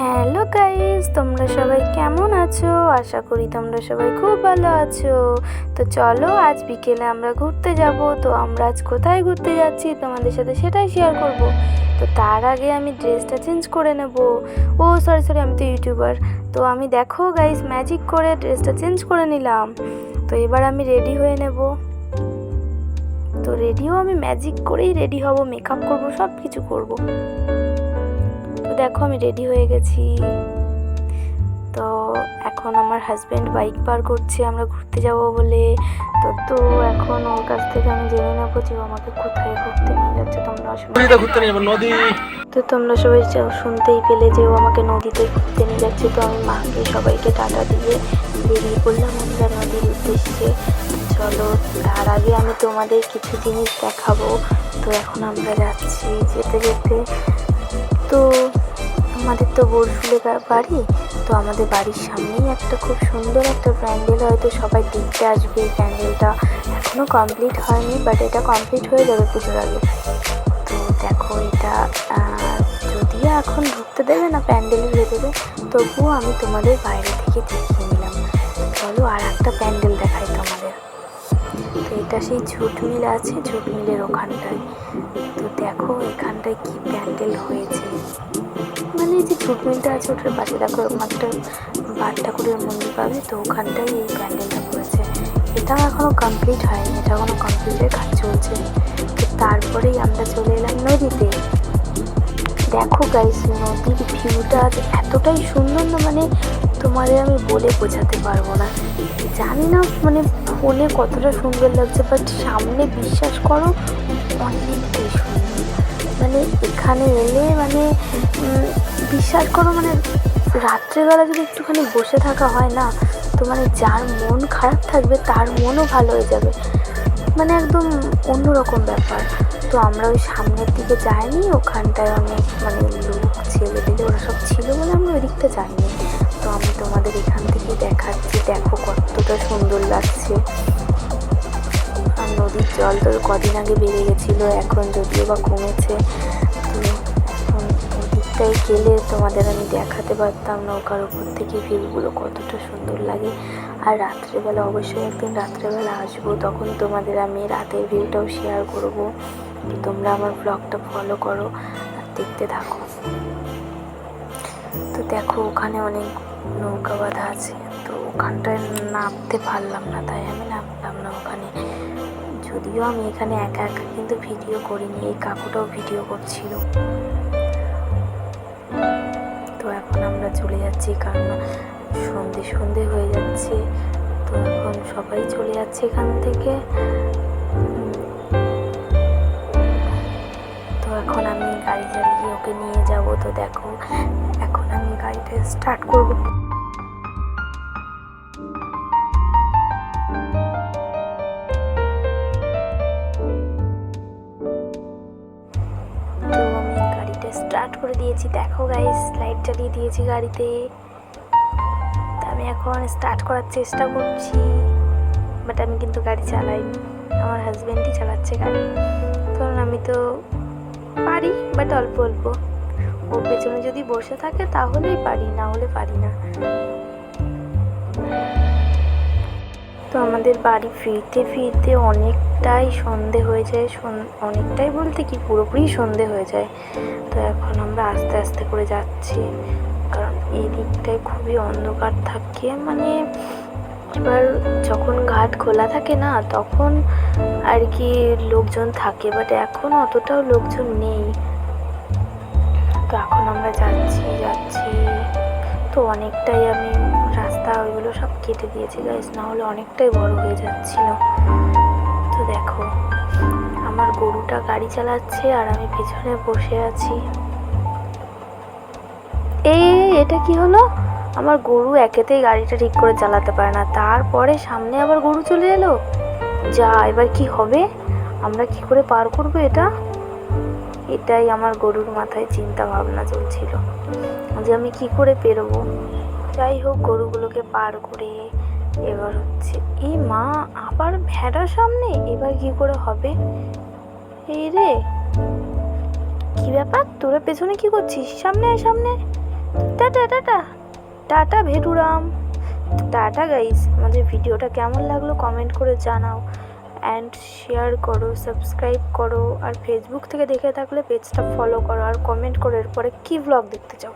Hello guys, তোমরা সবাই কেমন আছো? আশা করি তোমরা সবাই খুব ভালো আছো। তো চলো আজ বিকেলে আমরা ঘুরতে যাব। তো আমরা আজ কোথায় ঘুরতে যাচ্ছি তোমাদের সাথে সেটাই শেয়ার করব। তো তার আগে আমি ড্রেসটা চেঞ্জ করে নেব। ও সরি, আমি তো ইউটিউবার। তো আমি দেখো গাইস ম্যাজিক করে ড্রেসটা চেঞ্জ করে নিলাম। তো এবার আমি রেডি হয়ে নেব। তো রেডিও আমি ম্যাজিক করেই রেডি হব, মেকআপ করব, সব কিছু করব। তো দেখো আমি রেডি হয়ে গেছি। তো এখন আমার হাজব্যান্ড বাইক পার করছে আমরা ঘুরতে যাব বলে। তো এখন ওর কাছ থেকে আমি জেনে নেবো যে ও আমাকে কোথায় ঘুরতে নিয়ে যাচ্ছে। তোমরা সবাই শুনতেই পেলে যে ও আমাকে নদীতে ঘুরতে নিয়ে যাচ্ছে। তো আমি মাকে সবাইকে টাটা দিয়ে বেরিয়ে পড়লাম আমরা নদীর উদ্দেশ্যে। চলো তার আগে আমি তোমাদের কিছু জিনিস দেখাবো। তো এখন আমরা যাচ্ছি। যেতে যেতে তো আমাদের তো বোরফুলে বাড়ি। তো আমাদের বাড়ির সামনেই একটা খুব সুন্দর একটা প্যান্ডেল, হয়তো সবাই দেখতে আসবে। এই প্যান্ডেলটা এখনও কমপ্লিট হয়নি, বাট এটা কমপ্লিট হয়ে যাবে পুজোর আগে। তো দেখো এটা যদিও এখন ঢুকতে দেবে না প্যান্ডেলের ভেতরে, তবুও আমি তোমাদের বাইরে থেকে দেখিয়ে নিলাম। চলো আর একটা প্যান্ডেল দেখাই তোমাদের। তো এটা সেই ঝুট মিল আছে, ঝুট মিলের ওখানটায়। তো দেখো এখানটায় কি প্যান্ডেল হয়েছে, মানে এই যে ঝুট মিলটা আছে ওটার পাশে দেখো এরকম একটা বাট ঠাকুরের মন্দির পাবে। তো ওখানটায় এই প্যান্ডেলটা করেছে। এটাও এখনও কমপ্লিট হয়নি, এটা এখনও কমপ্লিটের কাজ চলছে। তো তারপরেই আমরা চলে এলাম নদীতে। দেখো গাইস নদীর ভিউটা এতটাই সুন্দর না, মানে তোমাদের আমি বলে বোঝাতে পারবো না। জানি না মানে ফোনে কতটা সুন্দর লাগছে, বাট সামনে বিশ্বাস করো অনেকটাই সুন্দর। মানে এখানে এলে মানে বিশ্বাস করো, মানে রাত্রেবেলা যদি একটুখানি বসে থাকা হয় না, তো মানে যার মন খারাপ থাকবে তার মনও ভালো হয়ে যাবে। মানে একদম অন্যরকম ব্যাপার। তো আমরা ওই সামনের দিকে যাইনি, ওখানটায় অনেক মানে লোক ছেলেপেলে ওরা সব ছিল বলে আমরা ওই দিকটা যাইনি। তো আমি তোমাদের এখান থেকে দেখাচ্ছি, দেখো কতটা সুন্দর লাগছে। আর নদীর জল তো কদিন আগে বেড়ে গেছিলো, এখন যদিও বা কমেছে। তো এখন ওদিকটায় গেলে তোমাদের আমি দেখাতে পারতাম নৌকার উপর থেকে ভিউগুলো কতটা সুন্দর লাগে। আর রাত্রেবেলা অবশ্যই একদিন রাত্রেবেলা আসবো, তখন তোমাদের আমি রাতের ভিউটাও শেয়ার করবো। তোমরা আমার ব্লগটা ফলো করো আর দেখতে থাকো। তো দেখো ওখানে অনেক নৌকা বাঁধা আছে। তো ওখানটায় নামতে পারলাম না, তাই আমি নামলাম না ওখানে। যদিও আমি এখানে একা একা কিন্তু ভিডিও করিনি, এই কাকুটাও ভিডিও করছিল। তো এখন আমরা চলে যাচ্ছি, কারণ সন্ধে হয়ে যাচ্ছে। তো এখন সবাই চলে যাচ্ছে এখান থেকে। তো এখন আমি গাড়ি চালিয়ে ওকে নিয়ে যাব। তো দেখো এখন আমি গাড়িটা স্টার্ট করব। তো আমি গাড়িটা স্টার্ট করে দিয়েছি, দেখো গাইস লাইট চালিয়ে দিয়েছি গাড়িতে। তো আমি এখন স্টার্ট করার চেষ্টা করছি, বাট আমি কিন্তু গাড়ি চালাইনি, আমার হাজব্যান্ডই চালাচ্ছে গাড়ি। কারণ আমি তো পারি, বাট অল্প অল্প। ও পেছনে যদি বসে থাকে তাহলেই পারি, না হলে পারি না। তো আমাদের বাড়ি ফিরতে ফিরতে অনেকটাই সন্ধে হয়ে যায়, অনেকটাই বলতে কি পুরোপুরি সন্ধে হয়ে যায়। তো এখন আমরা আস্তে আস্তে করে যাচ্ছি, কারণ এই দিকটায় খুবই অন্ধকার থাকে। মানে এবার যখন ঘাট খোলা থাকে না তখন আর কি লোকজন থাকে, বাট এখন অতটাও লোকজন নেই। তো এখন আমরা যাচ্ছি। তো অনেকটাই আমি রাস্তা ওইগুলো সব কেটে দিয়েছি গাইস, না হলে অনেকটাই বড় হয়ে যাচ্ছিল। তো দেখো আমার গরুটা গাড়ি চালাচ্ছে আর আমি পেছনে বসে আছি। এটা কি হলো, আমার গরু একেতেই গাড়িটা ঠিক করে চালাতে পারে না, তারপরে সামনে আবার গরু চলে এলো। যা এবার কি হবে, আমরা কি করে পার করবো এটা? এটাই আমার গরুর মাথায় চিন্তা ভাবনা চলছিল যে আমি কি করে পেরোবো। যাই হোক গরুগুলোকে পার করে এবার হচ্ছে এই মা আবার ভেড়ার সামনে, এবার কি করে হবে? এই রে কি ব্যাপার, তোরা পেছনে কি করছিস? সামনে সামনে। টাটা টাটা টাটা ভেটুরাম। টাটা গাইস, আমাদের ভিডিওটা কেমন লাগলো কমেন্ট করে জানাও, অ্যান্ড শেয়ার করো, সাবস্ক্রাইব করো, আর ফেসবুক থেকে দেখে থাকলে পেজটা ফলো করো, আর কমেন্ট করো এরপরে কী ব্লগ দেখতে চাও।